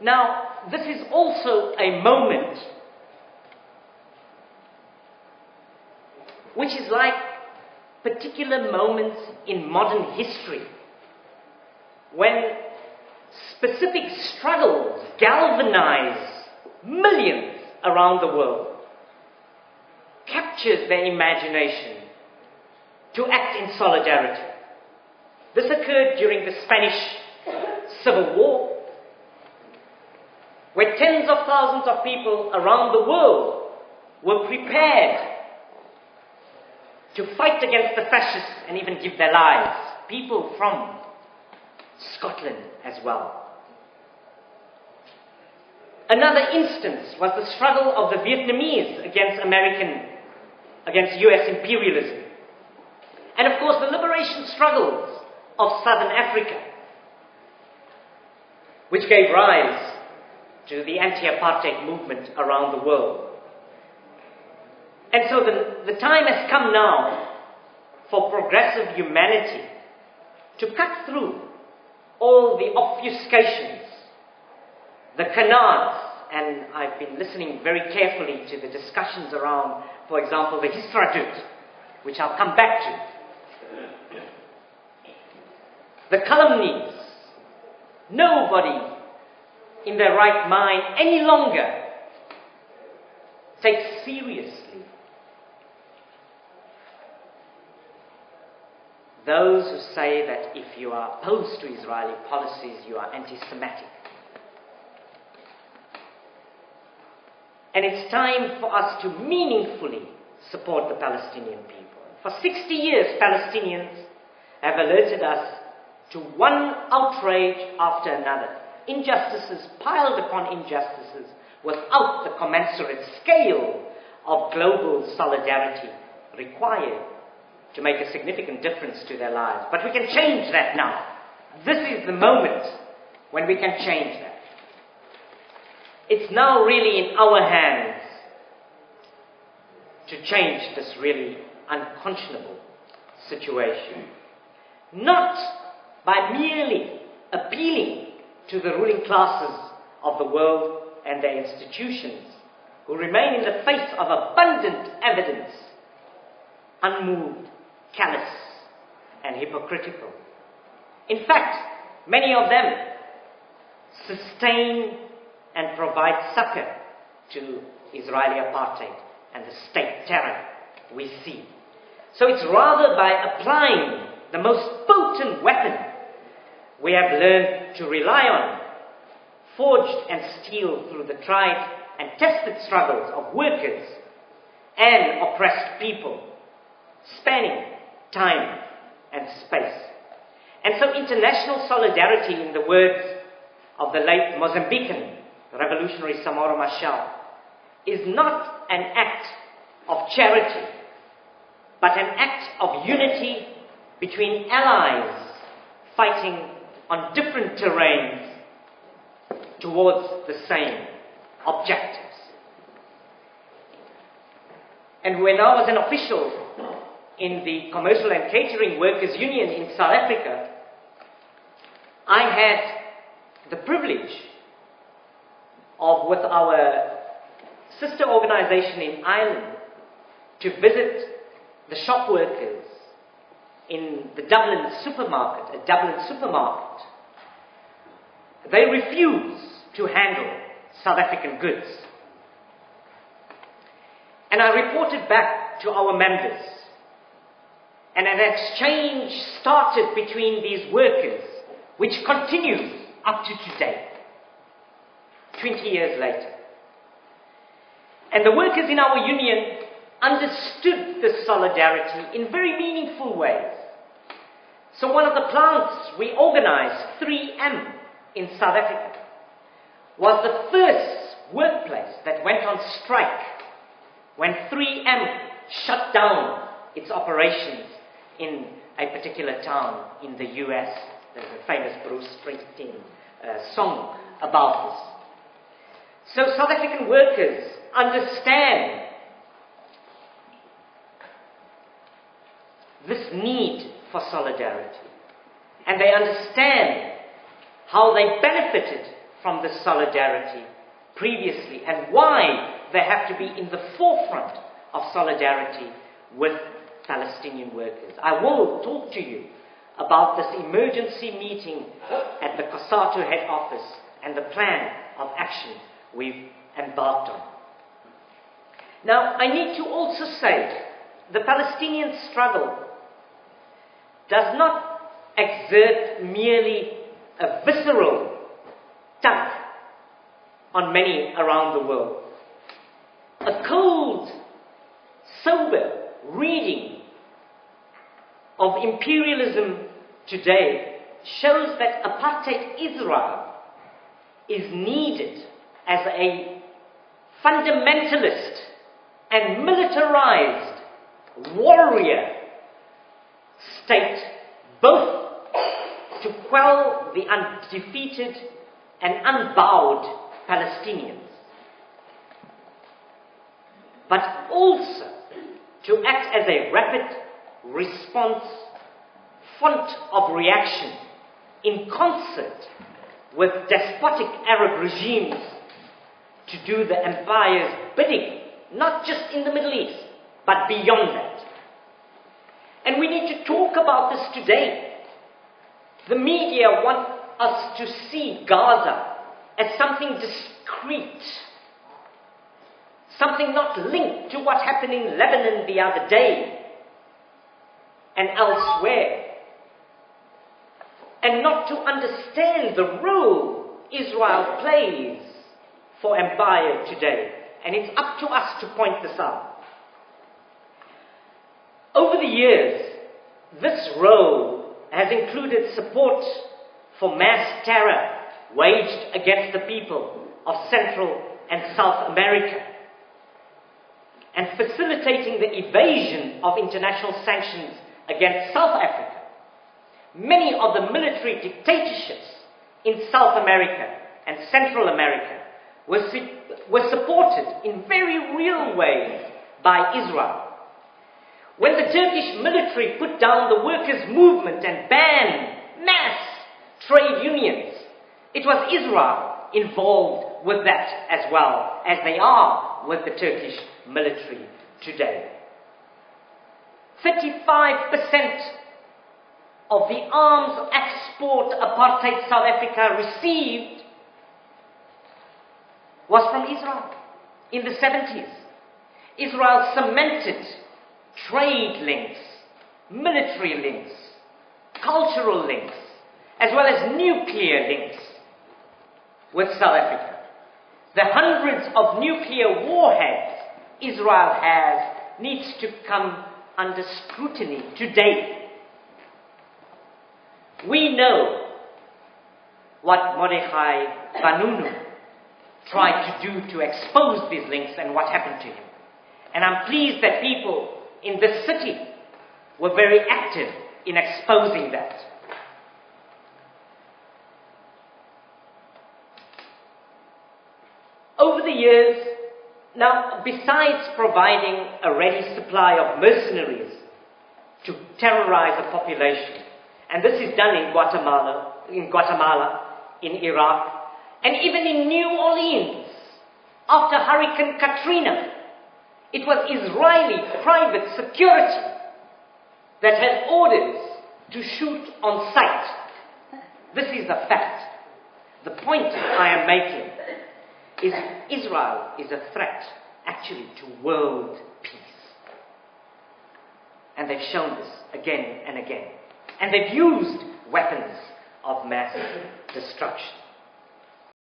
Now, this is also a moment which is like particular moments in modern history when specific struggles galvanize millions around the world, captures their imagination to act in solidarity. This occurred during the Spanish Civil War, where tens of thousands of people around the world were prepared to fight against the fascists and even give their lives. People from Scotland as well. Another instance was the struggle of the Vietnamese against US imperialism. And of course the liberation struggles of Southern Africa, which gave rise to the anti-apartheid movement around the world. And so the time has come now for progressive humanity to cut through all the obfuscations, the canards, and I've been listening very carefully to the discussions around, for example, the Histradut, which I'll come back to. The calumnies. Nobody in their right mind any longer takes seriously those who say that if you are opposed to Israeli policies, you are anti-Semitic. And it's time for us to meaningfully support the Palestinian people. For 60 years, Palestinians have alerted us to one outrage after another. Injustices piled upon injustices without the commensurate scale of global solidarity required to make a significant difference to their lives. But we can change that now. This is the moment when we can change that. It's now really in our hands to change this really unconscionable situation. Not by merely appealing to the ruling classes of the world and their institutions, who remain in the face of abundant evidence, unmoved, callous, and hypocritical. In fact, many of them sustain and provide succor to Israeli apartheid and the state terror we see. So it's rather by applying the most potent weapon we have learned to rely on, forged and steeled through the tried and tested struggles of workers and oppressed people, spanning time and space. And so international solidarity, in the words of the late Mozambican revolutionary Samora Machel, is not an act of charity, but an act of unity between allies fighting on different terrains towards the same objectives. And when I was an official in the Commercial and Catering Workers Union in South Africa, I had the privilege of, with our sister organization in Ireland, to visit the shop workers in the Dublin supermarket, a Dublin supermarket. They refuse to handle South African goods. And I reported back to our members, and an exchange started between these workers, which continues up to today, 20 years later. And the workers in our union understood this solidarity in very meaningful ways. So one of the plants we organized, 3M in South Africa, was the first workplace that went on strike when 3M shut down its operations in a particular town in the US. There's a famous Bruce Springsteen song about this. So South African workers understand this need for solidarity, and they understand how they benefited from the solidarity previously, and why they have to be in the forefront of solidarity with Palestinian workers. I will talk to you about this emergency meeting at the COSATU head office and the plan of action we've embarked on. Now, I need to also say the Palestinian struggle does not exert merely a visceral tug on many around the world. A cold, sober reading of imperialism today shows that apartheid Israel is needed as a fundamentalist and militarized warrior state, both to quell the undefeated and unbowed Palestinians, but also to act as a rapid response font of reaction in concert with despotic Arab regimes to do the empire's bidding, not just in the Middle East, but beyond that. And we need to talk about this today. The media want us to see Gaza as something discrete, something not linked to what happened in Lebanon the other day and elsewhere, and not to understand the role Israel plays for empire today. And it's up to us to point this out. Over the years, this role has included support for mass terror waged against the people of Central and South America, and facilitating the evasion of international sanctions against South Africa. Many of the military dictatorships in South America and Central America were supported in very real ways by Israel. When the Turkish military put down the workers' movement and banned mass trade unions, it was Israel involved with that as well, as they are with the Turkish military today. 35% of the arms export apartheid South Africa received was from Israel in the 70s. Israel cemented trade links, military links, cultural links, as well as nuclear links with South Africa. The hundreds of nuclear warheads Israel has needs to come under scrutiny today. We know what Mordechai Vanunu tried to do to expose these links and what happened to him. And I'm pleased that people in this city were very active in exposing that. Over the years, now, besides providing a ready supply of mercenaries to terrorize the population, and this is done in Guatemala, in Iraq, and even in New Orleans, after Hurricane Katrina, it was Israeli private security that had orders to shoot on sight. This is the fact. The point I am making is Israel is a threat, actually, to world peace. And they've shown this again and again. And they've used weapons of mass destruction.